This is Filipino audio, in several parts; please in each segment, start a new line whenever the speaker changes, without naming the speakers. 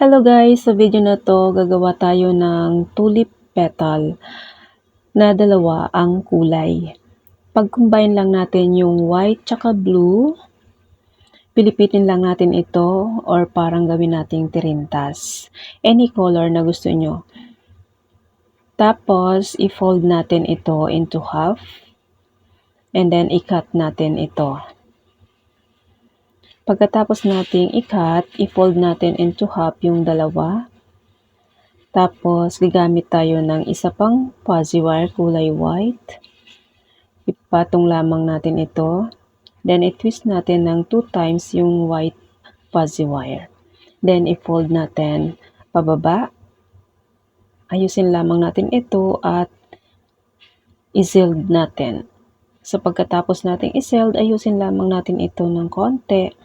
Hello guys! Sa video na 'to gagawa tayo ng tulip petal na dalawa ang kulay. Pag-combine lang natin yung white tsaka blue, pilipitin lang natin ito or parang gawin nating tirintas. Any color na gusto nyo. Tapos, i-fold natin ito into half and then i-cut natin ito. Pagkatapos nating i-cut, i-fold natin into half yung dalawa. Tapos, gagamit tayo ng isa pang fuzzy wire kulay white. Ipatong lamang natin ito. Then, i-twist natin ng 2 times yung white fuzzy wire. Then, i-fold natin pababa. Ayusin lamang natin ito at i-zeld natin. So, pagkatapos natin i-zeld, ayusin lamang natin ito ng konti.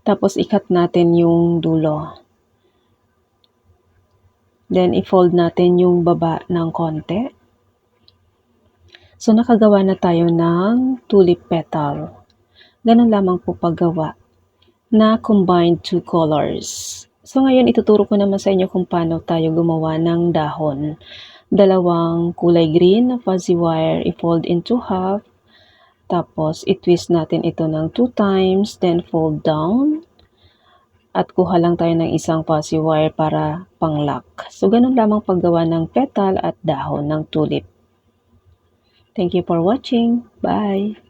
Tapos, i-cut natin yung dulo. Then, i-fold natin yung baba ng konti. So, nakagawa na tayo ng tulip petal. Ganun lamang po paggawa na combined 2 colors. So, ngayon ituturo ko naman sa inyo kung paano tayo gumawa ng dahon. Dalawang kulay green na fuzzy wire, i-fold into half. Tapos, i-twist natin ito ng 2 times, then fold down. At kuha lang tayo ng isang fuzzy wire para pang-lock. So, ganun lamang paggawa ng petal at dahon ng tulip. Thank you for watching. Bye!